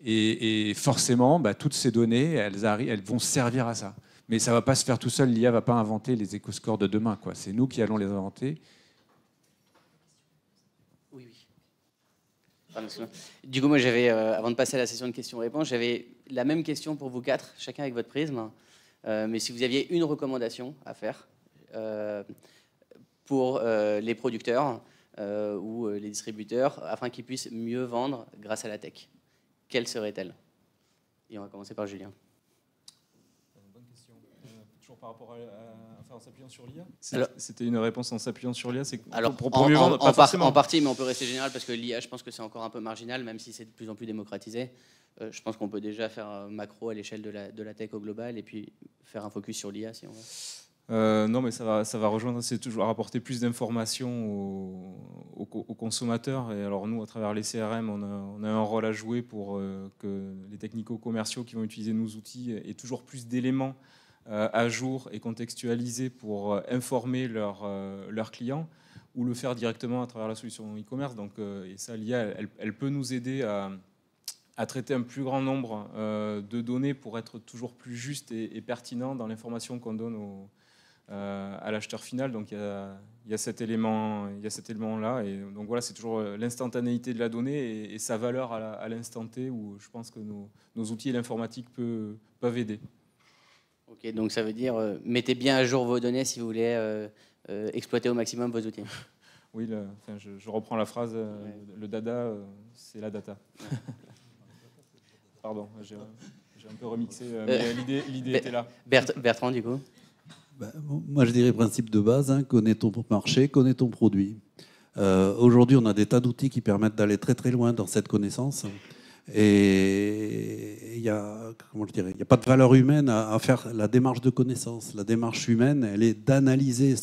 Et forcément, toutes ces données, elles vont servir à ça. Mais ça ne va pas se faire tout seul. L'IA ne va pas inventer les éco-scores de demain, quoi. C'est nous qui allons les inventer. Oui. Du coup, moi, j'avais, avant de passer à la session de questions-réponses, j'avais la même question pour vous quatre, chacun avec votre prisme. Mais si vous aviez une recommandation à faire pour les producteurs ou les distributeurs, afin qu'ils puissent mieux vendre grâce à la tech, quelle serait-elle? Et on va commencer par Julien. Bonne question. Toujours par rapport en s'appuyant sur l'IA. C'était une réponse en s'appuyant sur l'IA. Alors, pour mieux vendre, pas forcément. En partie, mais on peut rester général parce que l'IA, je pense que c'est encore un peu marginal, même si c'est de plus en plus démocratisé. Je pense qu'on peut déjà faire macro à l'échelle de la tech au global et puis faire un focus sur l'IA si on veut. Non, mais ça va rejoindre, c'est toujours apporter plus d'informations aux consommateurs. Et alors nous, à travers les CRM, on a un rôle à jouer pour que les technico-commerciaux qui vont utiliser nos outils aient toujours plus d'éléments à jour et contextualisés pour informer leurs clients, ou le faire directement à travers la solution e-commerce. Donc, et ça, l'IA, elle peut nous aider à traiter un plus grand nombre de données pour être toujours plus juste et pertinent dans l'information qu'on donne à l'acheteur final. Donc il y a cet élément-là. Et donc voilà, c'est toujours l'instantanéité de la donnée et sa valeur à l'instant T, où je pense que nos outils et l'informatique peuvent aider. Ok, donc ça veut dire mettez bien à jour vos données si vous voulez exploiter au maximum vos outils. Oui, je reprends la phrase, le dada, c'est la data. Pardon, j'ai un peu remixé, mais l'idée était là. Bertrand, du coup? Moi, je dirais principe de base, hein, connais ton marché, connais ton produit. Aujourd'hui, on a des tas d'outils qui permettent d'aller très très loin dans cette connaissance. Et il n'y a pas de valeur humaine à faire la démarche de connaissance. La démarche humaine, elle est d'analyser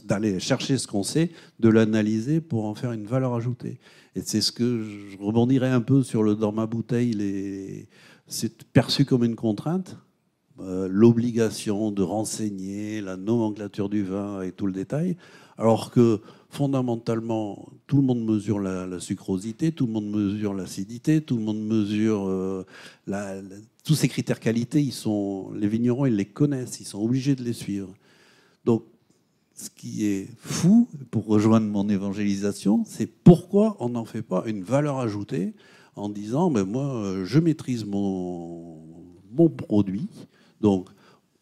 d'aller chercher ce qu'on sait, de l'analyser pour en faire une valeur ajoutée. Et c'est ce que je rebondirais un peu sur le dans ma bouteille. C'est perçu comme une contrainte. L'obligation de renseigner la nomenclature du vin et tout le détail, alors que fondamentalement, tout le monde mesure la sucrosité, tout le monde mesure l'acidité, tout le monde mesure tous ces critères qualité. Les vignerons, ils les connaissent, ils sont obligés de les suivre. Donc, ce qui est fou, pour rejoindre mon évangélisation, c'est pourquoi on n'en fait pas une valeur ajoutée en disant, moi, je maîtrise mon produit. Donc,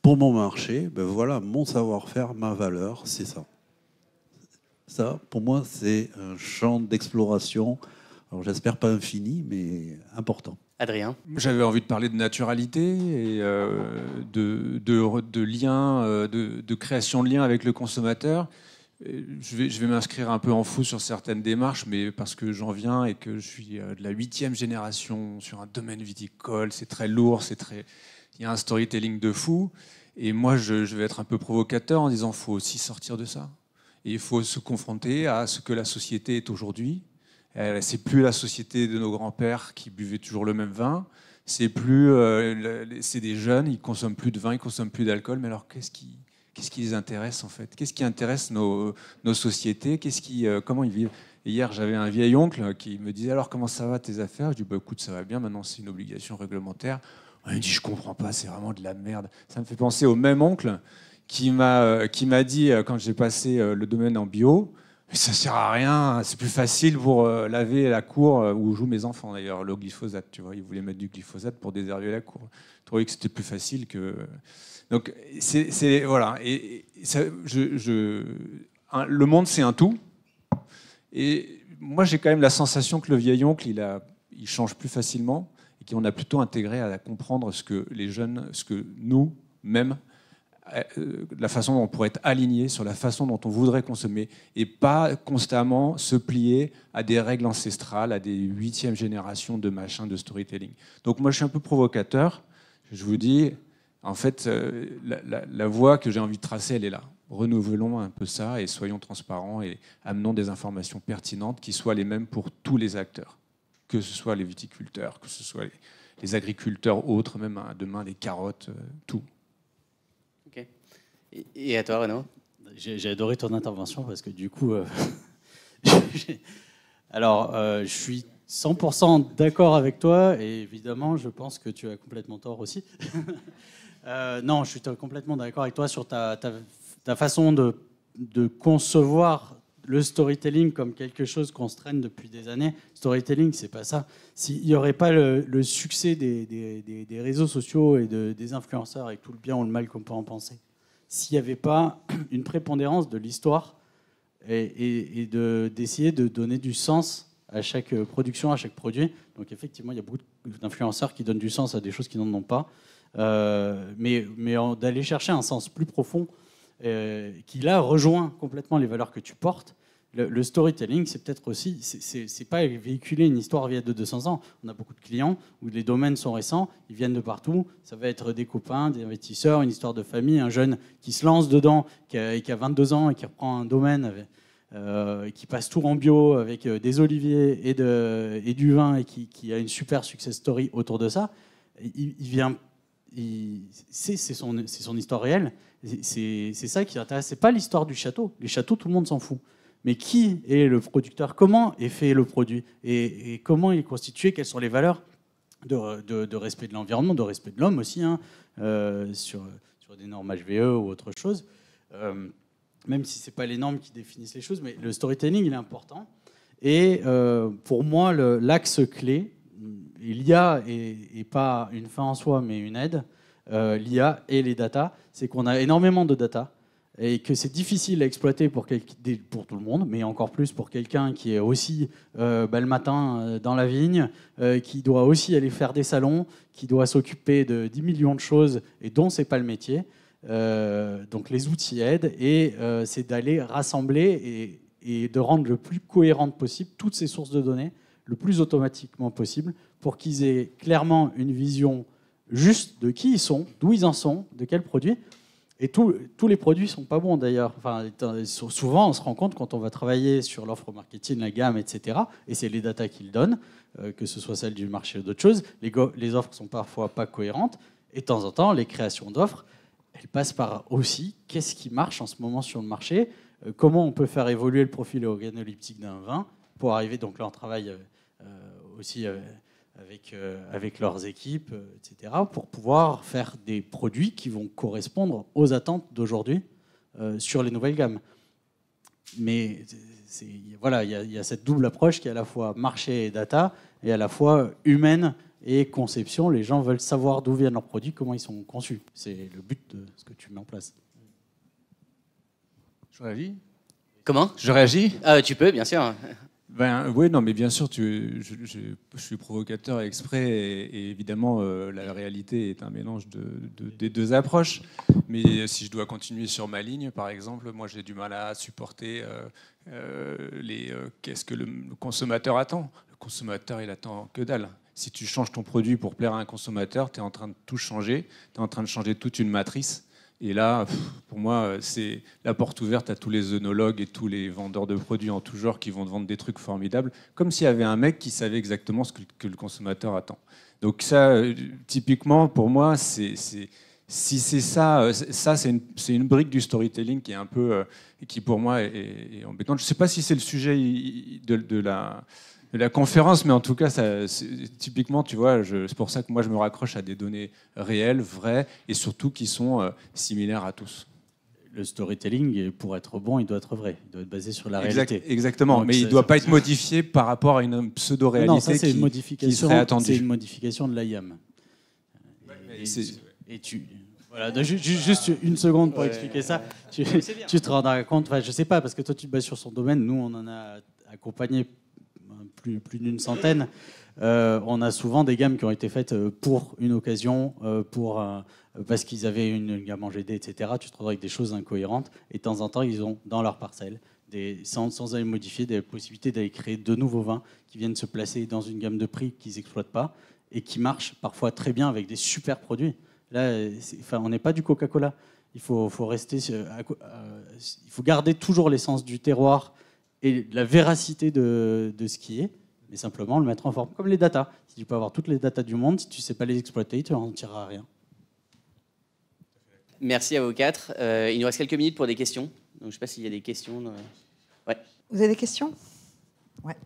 pour mon marché, voilà, mon savoir-faire, ma valeur, c'est ça. Ça, pour moi, c'est un champ d'exploration. Alors, j'espère pas infini, mais important. Adrien? J'avais envie de parler de naturalité et de lien, de création de liens avec le consommateur. Je vais m'inscrire un peu en faux sur certaines démarches, mais parce que j'en viens et que je suis de la 8e génération sur un domaine viticole, c'est très lourd, il y a un storytelling de fou. Et moi, je vais être un peu provocateur en disant qu'il faut aussi sortir de ça. Et il faut se confronter à ce que la société est aujourd'hui. C'est plus la société de nos grands-pères qui buvaient toujours le même vin. C'est des jeunes, ils consomment plus de vin, ils consomment plus d'alcool. Mais alors, qu'est-ce qui les intéresse en fait? Qu'est-ce qui intéresse nos sociétés? Comment ils vivent? Et hier, j'avais un vieil oncle qui me disait, alors comment ça va tes affaires? Je dis, écoute, ça va bien. Maintenant, c'est une obligation réglementaire. Il me dit, je comprends pas, c'est vraiment de la merde. Ça me fait penser au même oncle qui m'a dit, quand j'ai passé le domaine en bio, mais ça sert à rien, c'est plus facile pour laver la cour où jouent mes enfants d'ailleurs, le glyphosate, tu vois, ils voulaient mettre du glyphosate pour désherber la cour. Je trouvais que c'était plus facile que... Donc, voilà. Et ça, le monde, c'est un tout. Et moi, j'ai quand même la sensation que le vieil oncle, il change plus facilement et qu'on a plutôt intégré à comprendre ce que les jeunes, ce que nous, même, la façon dont on pourrait être aligné sur la façon dont on voudrait consommer et pas constamment se plier à des règles ancestrales, à des 8e générations de machin, de storytelling. Donc moi, je suis un peu provocateur. Je vous dis, en fait, la voie que j'ai envie de tracer, elle est là. Renouvelons un peu ça et soyons transparents et amenons des informations pertinentes qui soient les mêmes pour tous les acteurs, que ce soit les viticulteurs, que ce soit les agriculteurs autres, même demain les carottes, tout. Ok. Et à toi, Renaud? J'ai adoré ton intervention parce que du coup, je suis 100% d'accord avec toi et évidemment, je pense que tu as complètement tort aussi. Non, je suis complètement d'accord avec toi sur ta façon de concevoir le storytelling comme quelque chose qu'on se traîne depuis des années. Storytelling, c'est pas ça. S'il n'y aurait pas le succès des réseaux sociaux et des influenceurs avec tout le bien ou le mal qu'on peut en penser, s'il n'y avait pas une prépondérance de l'histoire et d'essayer de donner du sens à chaque production, à chaque produit. Donc effectivement, il y a beaucoup d'influenceurs qui donnent du sens à des choses qui n'en ont pas. Mais d'aller chercher un sens plus profond qui là rejoint complètement les valeurs que tu portes, Le storytelling, c'est peut-être aussi, c'est pas véhiculer une histoire vieille de 200 ans. On a beaucoup de clients où les domaines sont récents, ils viennent de partout. Ça va être des copains, des investisseurs, une histoire de famille, un jeune qui se lance dedans, qui a 22 ans et qui reprend un domaine, qui passe tout en bio avec des oliviers et du vin et qui a une super success story autour de ça. C'est son histoire réelle. C'est ça qui intéresse. C'est pas l'histoire du château. Les châteaux, tout le monde s'en fout. Mais qui est le producteur? Comment est fait le produit? Et comment il est constitué? Quelles sont les valeurs de respect de l'environnement, de respect de l'homme aussi, hein, sur des normes HVE ou autre chose. Même si ce n'est pas les normes qui définissent les choses, mais le storytelling, il est important. Et pour moi, l'axe clé, l'IA est pas une fin en soi, mais une aide. L'IA et les data, c'est qu'on a énormément de data et que c'est difficile à exploiter pour tout le monde, mais encore plus pour quelqu'un qui est aussi le matin dans la vigne, qui doit aussi aller faire des salons, qui doit s'occuper de 10 millions de choses et dont c'est pas le métier. Donc les outils aident et c'est d'aller rassembler et de rendre le plus cohérente possible toutes ces sources de données le plus automatiquement possible pour qu'ils aient clairement une vision juste de qui ils sont, d'où ils en sont, de quels produits. Et tous les produits ne sont pas bons d'ailleurs. Enfin, souvent, on se rend compte quand on va travailler sur l'offre marketing, la gamme, etc. Et c'est les datas qu'ils donnent, que ce soit celles du marché ou d'autres choses. Les offres ne sont parfois pas cohérentes. Et de temps en temps, les créations d'offres, elles passent par aussi qu'est-ce qui marche en ce moment sur le marché, comment on peut faire évoluer le profil organoleptique d'un vin pour arriver. Donc là, on travaille aussi avec leurs équipes, etc., pour pouvoir faire des produits qui vont correspondre aux attentes d'aujourd'hui sur les nouvelles gammes. Mais voilà, il y a cette double approche qui est à la fois marché et data, et à la fois humaine et conception. Les gens veulent savoir d'où viennent leurs produits, comment ils sont conçus. C'est le but de ce que tu mets en place. Je réagis ? Comment? Je réagis ? Tu peux, bien sûr. Oui, non, mais bien sûr, je suis provocateur exprès et évidemment, la réalité est un mélange des deux approches. Mais si je dois continuer sur ma ligne, par exemple, moi j'ai du mal à supporter qu'est-ce que le consommateur attend. Le consommateur, il attend que dalle. Si tu changes ton produit pour plaire à un consommateur, tu es en train de tout changer, tu es en train de changer toute une matrice. Et là, pour moi, c'est la porte ouverte à tous les œnologues et tous les vendeurs de produits en tout genre qui vont te vendre des trucs formidables, comme s'il y avait un mec qui savait exactement ce que le consommateur attend. Donc ça, typiquement, pour moi, si c'est ça, c'est une brique du storytelling qui est un peu, qui pour moi est embêtante. Je ne sais pas si c'est le sujet de la conférence, mais en tout cas, typiquement, tu vois, c'est pour ça que moi, je me raccroche à des données réelles, vraies, et surtout qui sont similaires à tous. Le storytelling, pour être bon, il doit être vrai. Il doit être basé sur la réalité. Exactement, donc, mais il ne doit pas être modifié par rapport à une pseudo-réalité qui serait attendue. C'est une modification de l'IAM. Voilà, juste une seconde pour expliquer ça. Tu te rendras compte, je ne sais pas, parce que toi, tu te bases sur son domaine. Nous, on en a accompagné plus d'une centaine. On a souvent des gammes qui ont été faites pour une occasion, parce qu'ils avaient une gamme en GD, etc. Tu te retrouves avec des choses incohérentes. Et de temps en temps, ils ont dans leur parcelle, sans aller modifier, des possibilités d'aller créer de nouveaux vins qui viennent se placer dans une gamme de prix qu'ils n'exploitent pas et qui marchent parfois très bien avec des super produits. Là, on n'est pas du Coca-Cola. Il faut garder toujours l'essence du terroir et la véracité de ce qui est, mais simplement le mettre en forme, comme les datas. Si tu peux avoir toutes les datas du monde, si tu ne sais pas les exploiter, tu n'en tireras rien. Merci à vous quatre. Il nous reste quelques minutes pour des questions. Donc, je ne sais pas s'il y a des questions. Ouais. Vous avez des questions? Ouais.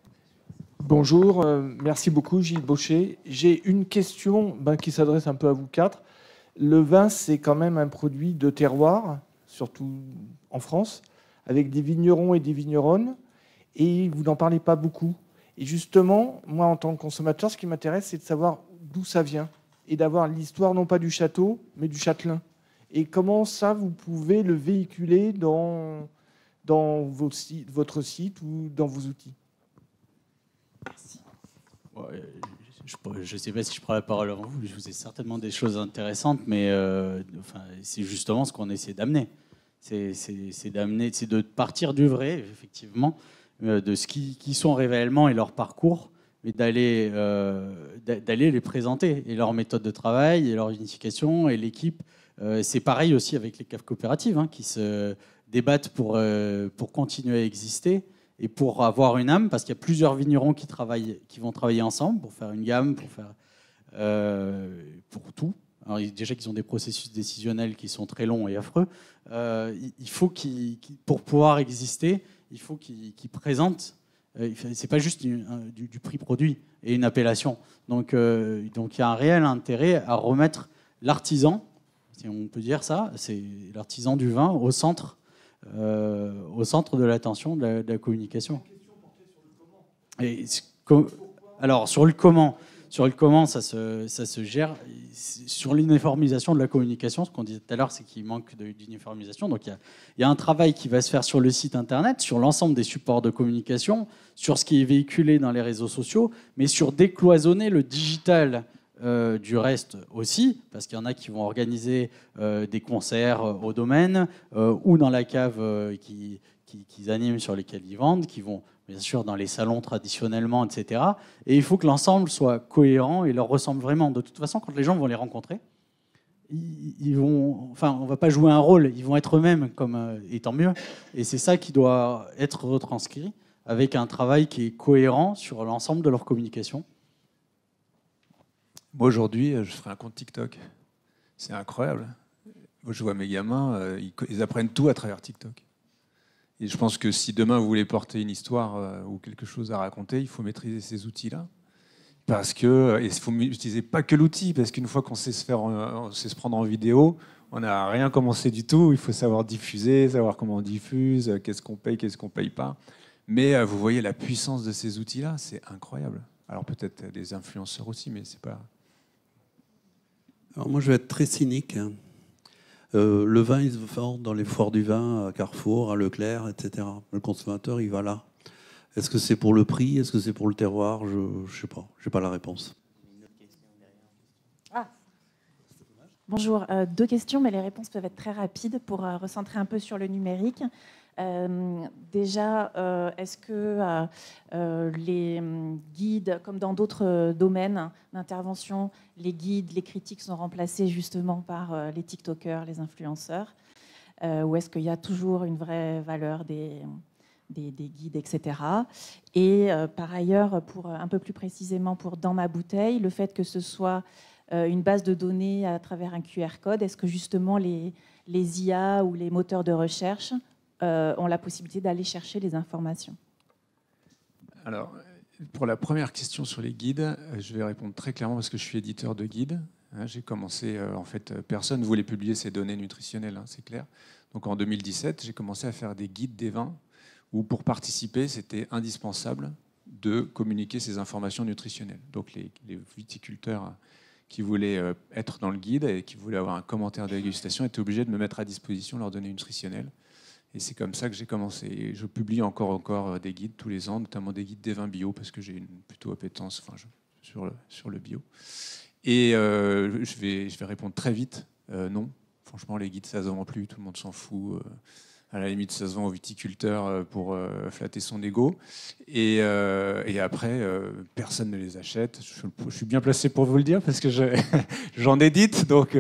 Bonjour, merci beaucoup Gilles Baucher. J'ai une question qui s'adresse un peu à vous quatre. Le vin, c'est quand même un produit de terroir, surtout en France, avec des vignerons et des vigneronnes, et vous n'en parlez pas beaucoup. Et justement, moi, en tant que consommateur, ce qui m'intéresse, c'est de savoir d'où ça vient, et d'avoir l'histoire non pas du château, mais du châtelain. Et comment ça, vous pouvez le véhiculer dans votre site ou dans vos outils? Merci. Je ne sais pas si je prends la parole avant vous, je vous ai certainement des choses intéressantes, mais c'est justement ce qu'on essaie d'amener. C'est de partir du vrai, effectivement, de ce qui sont réellement et leur parcours, mais d'aller les présenter, et leur méthode de travail, et leur unification, et l'équipe. C'est pareil aussi avec les caves coopératives, hein, qui se débattent pour continuer à exister et pour avoir une âme, parce qu'il y a plusieurs vignerons qui vont travailler ensemble pour faire une gamme, pour tout. Alors, déjà qu'ils ont des processus décisionnels qui sont très longs et affreux, il faut pour pouvoir exister, il faut qu'ils présentent. C'est pas juste du prix produit et une appellation. Donc il y a un réel intérêt à remettre l'artisan, si on peut dire ça, c'est l'artisan du vin au centre de l'attention de la communication. Alors sur le comment, ça se gère. Sur l'uniformisation de la communication, ce qu'on disait tout à l'heure, c'est qu'il manque d'uniformisation. Donc il y a un travail qui va se faire sur le site internet, sur l'ensemble des supports de communication, sur ce qui est véhiculé dans les réseaux sociaux, mais sur décloisonner le digital du reste aussi, parce qu'il y en a qui vont organiser des concerts au domaine ou dans la cave qu'ils animent, sur lesquels ils vendent, qui vont bien sûr dans les salons traditionnellement, etc. Et il faut que l'ensemble soit cohérent et leur ressemble vraiment. De toute façon, quand les gens vont les rencontrer, on ne va pas jouer un rôle, ils vont être eux-mêmes, et tant mieux. Et c'est ça qui doit être retranscrit avec un travail qui est cohérent sur l'ensemble de leur communication. Moi, aujourd'hui, je ferai un compte TikTok. C'est incroyable. Moi, je vois mes gamins, ils apprennent tout à travers TikTok. Et je pense que si demain, vous voulez porter une histoire ou quelque chose à raconter, il faut maîtriser ces outils-là. Parce que, et il faut utiliser pas que l'outil, parce qu'une fois qu'on sait se prendre en vidéo, on n'a rien commencé du tout. Il faut savoir diffuser, savoir comment on diffuse, qu'est-ce qu'on paye pas. Mais vous voyez la puissance de ces outils-là, c'est incroyable. Alors peut-être des influenceurs aussi, mais c'est pas... Alors moi, je vais être très cynique. Le vin, il se vend dans les foires du vin, à Carrefour, à Leclerc, etc. Le consommateur, il va là. Est-ce que c'est pour le prix? Est-ce que c'est pour le terroir? Je ne sais pas. Je n'ai pas la réponse. Ah. Bonjour. 2 questions, mais les réponses peuvent être très rapides pour recentrer un peu sur le numérique. Déjà, est-ce que les guides, comme dans d'autres domaines d'intervention, les guides, les critiques sont remplacés justement par les TikTokers, les influenceurs, ou est-ce qu'il y a toujours une vraie valeur des guides, etc. Et par ailleurs, pour un peu plus précisément pour Dans ma bouteille, le fait que ce soit une base de données à travers un QR code, est-ce que justement les IA ou les moteurs de recherche ont la possibilité d'aller chercher les informations? Alors, pour la première question sur les guides, je vais répondre très clairement parce que je suis éditeur de guides. J'ai commencé, en fait, personne ne voulait publier ces données nutritionnelles, c'est clair. Donc en 2017, j'ai commencé à faire des guides des vins où pour participer, c'était indispensable de communiquer ces informations nutritionnelles. Donc les viticulteurs qui voulaient être dans le guide et qui voulaient avoir un commentaire de dégustation étaient obligés de me mettre à disposition leurs données nutritionnelles. Et c'est comme ça que j'ai commencé. Et je publie encore des guides tous les ans, notamment des guides des vins bio, parce que j'ai une plutôt appétence sur le bio. Et je vais répondre très vite. Non, franchement, les guides, ça se vend plus, tout le monde s'en fout. À la limite, ça se vend aux viticulteurs pour flatter son ego. Et après, personne ne les achète. Je suis bien placé pour vous le dire, parce que j'en édite, donc...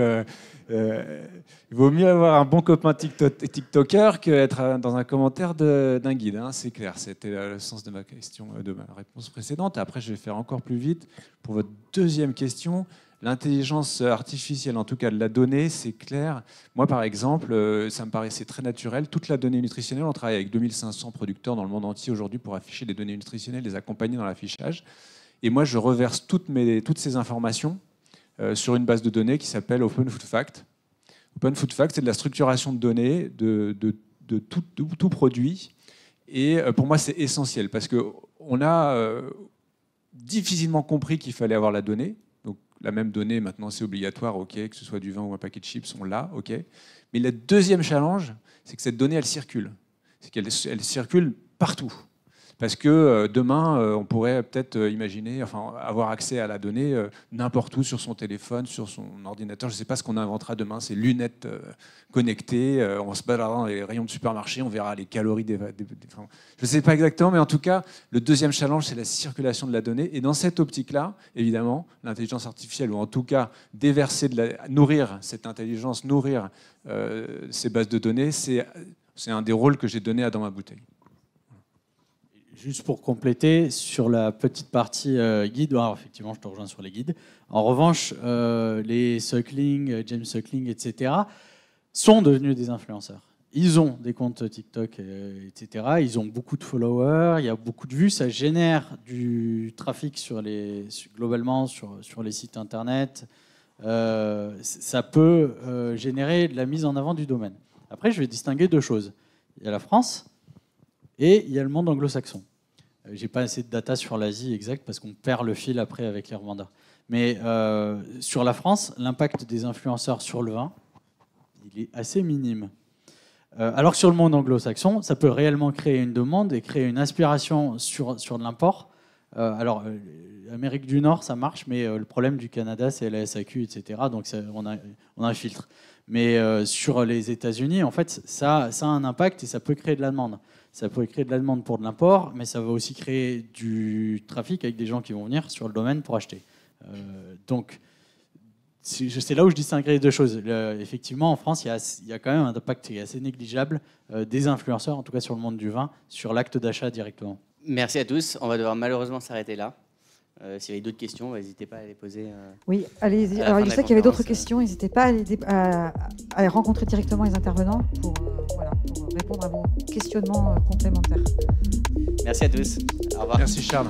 il vaut mieux avoir un bon copain TikToker qu'être dans un commentaire d'un guide, hein, c'est clair. C'était le sens de ma question, de ma réponse précédente. Après, je vais faire encore plus vite. Pour votre deuxième question, l'intelligence artificielle, en tout cas de la donnée, c'est clair. Moi, par exemple, ça me paraissait très naturel. Toute la donnée nutritionnelle, on travaille avec 2500 producteurs dans le monde entier aujourd'hui pour afficher des données nutritionnelles, les accompagner dans l'affichage. Et moi, je reverse toutes ces informations sur une base de données qui s'appelle Open Food Fact. Open Food Fact, c'est de la structuration de données de tout produit. Et pour moi, c'est essentiel parce qu'on a difficilement compris qu'il fallait avoir la donnée. Donc la même donnée, maintenant, c'est obligatoire, ok, que ce soit du vin ou un paquet de chips, on l'a, ok. Mais le deuxième challenge, c'est que cette donnée, elle circule. C'est qu'elle circule partout. Parce que demain, on pourrait peut-être imaginer, enfin, avoir accès à la donnée n'importe où sur son téléphone, sur son ordinateur. Je ne sais pas ce qu'on inventera demain, ces lunettes connectées. On se baladera dans les rayons de supermarché, on verra les calories enfin, je ne sais pas exactement, mais en tout cas, le deuxième challenge, c'est la circulation de la donnée. Et dans cette optique-là, évidemment, l'intelligence artificielle, ou en tout cas déverser, nourrir cette intelligence, nourrir ces bases de données, c'est un des rôles que j'ai donné à Dans ma bouteille. Juste pour compléter, sur la petite partie guide, alors effectivement, je te rejoins sur les guides. En revanche, les Suckling, James Suckling, etc., sont devenus des influenceurs. Ils ont des comptes TikTok, etc. Ils ont beaucoup de followers, il y a beaucoup de vues, ça génère du trafic globalement sur les sites internet. Ça peut générer de la mise en avant du domaine. Après, je vais distinguer deux choses. Il y a la France et il y a le monde anglo-saxon. Je n'ai pas assez de data sur l'Asie exact parce qu'on perd le fil après avec les revendeurs. Mais sur la France, l'impact des influenceurs sur le vin, il est assez minime. Alors que sur le monde anglo-saxon, ça peut réellement créer une demande et créer une aspiration sur de l'import. Alors, Amérique du Nord, ça marche, mais le problème du Canada, c'est la SAQ, etc. Donc, on a un filtre. Mais sur les États-Unis, en fait, ça a un impact et ça peut créer de la demande. Ça peut créer de la demande pour de l'import, mais ça va aussi créer du trafic avec des gens qui vont venir sur le domaine pour acheter. Donc, c'est là où je distinguerai les deux choses. Effectivement, en France, il y a quand même un impact qui est assez négligeable des influenceurs, en tout cas sur le monde du vin, sur l'acte d'achat directement. Merci à tous. On va devoir malheureusement s'arrêter là. S'il y avait d'autres questions, n'hésitez pas à les poser. Oui, allez-y. Alors, je sais qu'il y avait d'autres questions. N'hésitez pas à rencontrer directement les intervenants pour répondre à vos questionnements complémentaires. Merci à tous. Au revoir. Merci Charles.